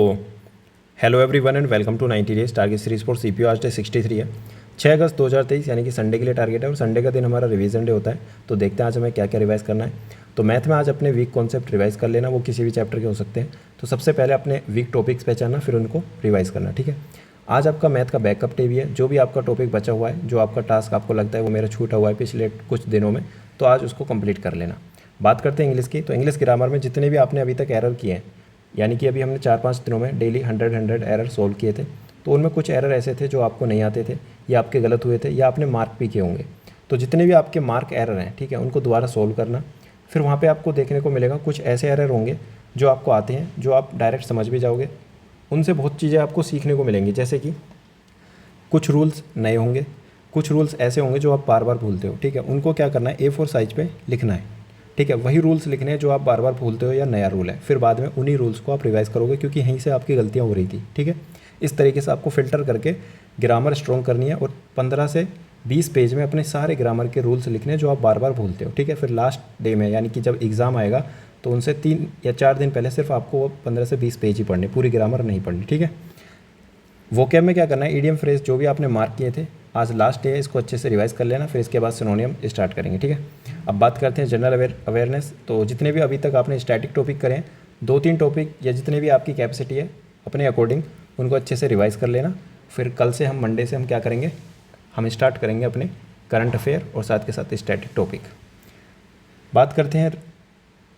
तो hello everyone and welcome to 90 days target series for CPU. आज day 63 है, 6 अगस्त 2023 यानी कि संडे के लिए टारगेट है और संडे का दिन हमारा रिवीजन डे होता है। तो देखते हैं आज हमें क्या क्या रिवाइज करना है। तो मैथ में आज अपने वीक कॉन्सेप्ट रिवाइज कर लेना, वो किसी भी चैप्टर के हो सकते हैं। तो सबसे पहले अपने वीक टॉपिक्स पहचानना, फिर उनको रिवाइज करना, ठीक है। आज आपका मैथ का बैकअप डे भी है। जो भी आपका टॉपिक बचा हुआ है, जो आपका टास्क आपको लगता है वो मेरा छूटा हुआ है पिछले कुछ दिनों में, तो आज उसको कंप्लीट कर लेना। बात करते हैं इंग्लिश की। तो इंग्लिश ग्रामर में जितने भी आपने अभी तक एरर किए हैं, यानी कि अभी हमने 4-5 दिनों में डेली 100 एरर सोल्व किए थे, तो उनमें कुछ एरर ऐसे थे जो आपको नहीं आते थे या आपके गलत हुए थे या आपने मार्क भी किए होंगे। तो जितने भी आपके मार्क एरर हैं, ठीक है, उनको दोबारा सोल्व करना। फिर वहाँ पे आपको देखने को मिलेगा कुछ ऐसे एरर होंगे जो आपको आते हैं, जो आप डायरेक्ट समझ भी जाओगे। उनसे बहुत चीज़ें आपको सीखने को मिलेंगी, जैसे कि कुछ रूल्स नए होंगे, कुछ रूल्स ऐसे होंगे जो आप बार बार भूलते हो, ठीक है। उनको क्या करना है, A4 साइज पे लिखना है, ठीक है। वही रूल्स लिखने हैं जो आप बार बार भूलते हो या नया रूल है। फिर बाद में उन्हीं रूल्स को आप रिवाइज करोगे, क्योंकि यहीं से आपकी गलतियाँ हो रही थी, ठीक है। इस तरीके से आपको फ़िल्टर करके ग्रामर स्ट्रॉन्ग करनी है और 15 से 20 पेज में अपने सारे ग्रामर के रूल्स लिखने हैं जो आप बार बार भूलते हो, ठीक है। फिर लास्ट डे में, यानी कि जब एग्ज़ाम आएगा, तो उनसे 3 या 4 दिन पहले सिर्फ आपको वो 15 से 20 पेज ही पढ़ने, पूरी ग्रामर नहीं पढ़नी, ठीक है। वोकैब में क्या करना है, ईडियम फ्रेज जो भी आपने मार्क किए थे, आज लास्ट डे है, इसको अच्छे से रिवाइज कर लेना। फिर इसके बाद सिनोनियम स्टार्ट करेंगे, ठीक है। अब बात करते हैं जनरल अवेयरनेस। तो जितने भी अभी तक आपने स्टैटिक टॉपिक करें, 2-3 टॉपिक या जितने भी आपकी कैपेसिटी है अपने अकॉर्डिंग उनको अच्छे से रिवाइज कर लेना। फिर कल से हम मंडे से हम क्या करेंगे, हम स्टार्ट करेंगे अपने करंट अफेयर और साथ के साथ स्टैटिक टॉपिक। बात करते हैं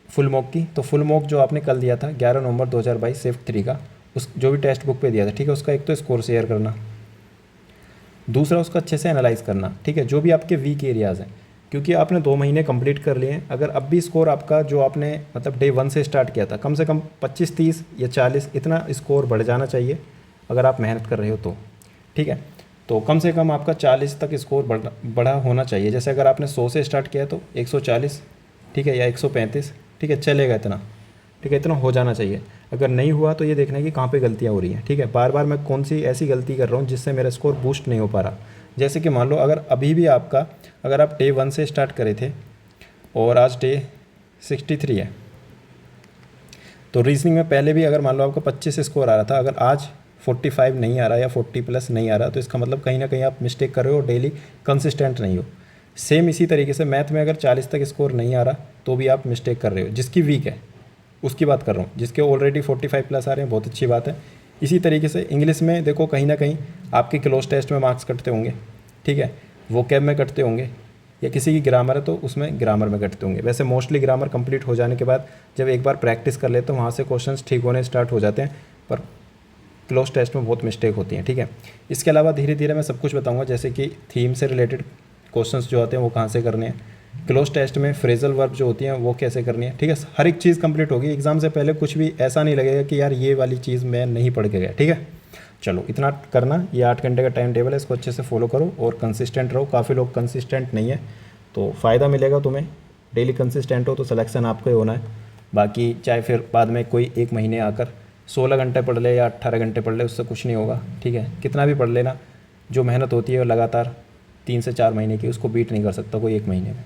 फुल मॉक की। तो फुल मॉक जो आपने कल दिया था 11 नवंबर 2022 शिफ्ट 3 का, उस जो भी टेक्स्ट बुक पे दिया था, ठीक है, उसका एक तो स्कोर शेयर करना, दूसरा उसका अच्छे से एनालाइज करना, ठीक है, जो भी आपके वीक एरियाज़ हैं, क्योंकि आपने 2 महीने कंप्लीट कर लिए हैं। अगर अब भी स्कोर आपका जो आपने मतलब डे 1 से स्टार्ट किया था, कम से कम 25-30 या 40 इतना स्कोर बढ़ जाना चाहिए अगर आप मेहनत कर रहे हो तो, ठीक है। तो कम से कम आपका 40 तक स्कोर बढ़ा होना चाहिए। जैसे अगर आपने 100 से स्टार्ट किया तो 140, ठीक है, या 135, ठीक है, चलेगा इतना, ठीक है, इतना हो जाना चाहिए। अगर नहीं हुआ तो ये देखना है कि कहाँ पे गलतियाँ हो रही हैं, ठीक है। बार बार मैं कौन सी ऐसी गलती कर रहा हूँ जिससे मेरा स्कोर बूस्ट नहीं हो पा रहा। जैसे कि मान लो अगर अभी भी आपका, अगर आप डे 1 से स्टार्ट करे थे और आज डे 63 है, तो रीजनिंग में पहले भी अगर मान लो आपका 25 स्कोर आ रहा था, अगर आज 45 नहीं आ रहा या 40 प्लस नहीं आ रहा, तो इसका मतलब कहीं ना कहीं आप मिस्टेक कर रहे हो और डेली कंसिस्टेंट नहीं हो। सेम इसी तरीके से मैथ में अगर 40 तक स्कोर नहीं आ रहा तो भी आप मिस्टेक कर रहे हो। जिसकी वीक है उसकी बात कर रहा हूँ, जिसके ऑलरेडी 45 प्लस आ रहे हैं, बहुत अच्छी बात है। इसी तरीके से इंग्लिश में देखो, कहीं ना कहीं आपके क्लोज टेस्ट में मार्क्स कटते होंगे, ठीक है, वोकैब में कटते होंगे, या किसी की ग्रामर है तो उसमें ग्रामर में कटते होंगे। वैसे मोस्टली ग्रामर कंप्लीट हो जाने के बाद जब एक बार प्रैक्टिस कर लेते तो वहाँ से क्वेश्चंस ठीक होने स्टार्ट हो जाते हैं, पर क्लोज टेस्ट में बहुत मिस्टेक होती हैं, ठीक है। इसके अलावा धीरे धीरे मैं सब कुछ बताऊँगा, जैसे कि थीम से रिलेटेड क्वेश्चंस जो आते हैं वो कहाँ से करने हैं, क्लोज टेस्ट में फ्रेजल वर्ब जो होती हैं वो कैसे करनी है, ठीक है। हर एक चीज़ कंप्लीट होगी। एग्जाम से पहले कुछ भी ऐसा नहीं लगेगा कि यार ये वाली चीज़ मैं नहीं पढ़ के गया, ठीक है। चलो इतना करना, ये 8 घंटे का टाइम टेबल है, इसको अच्छे से फॉलो करो और कंसिस्टेंट रहो। काफ़ी लोग कंसिस्टेंट नहीं है, तो फ़ायदा मिलेगा तुम्हें। डेली कंसिस्टेंट हो तो सिलेक्शन आपको ही होना है। बाकी चाहे फिर बाद में कोई 1 महीने आकर 16 घंटे पढ़ ले या 18 घंटे पढ़ ले, उससे कुछ नहीं होगा, ठीक है। कितना भी पढ़ लेना, जो मेहनत होती है लगातार 3 से 4 महीने की, उसको बीट नहीं कर सकता कोई 1 महीने में।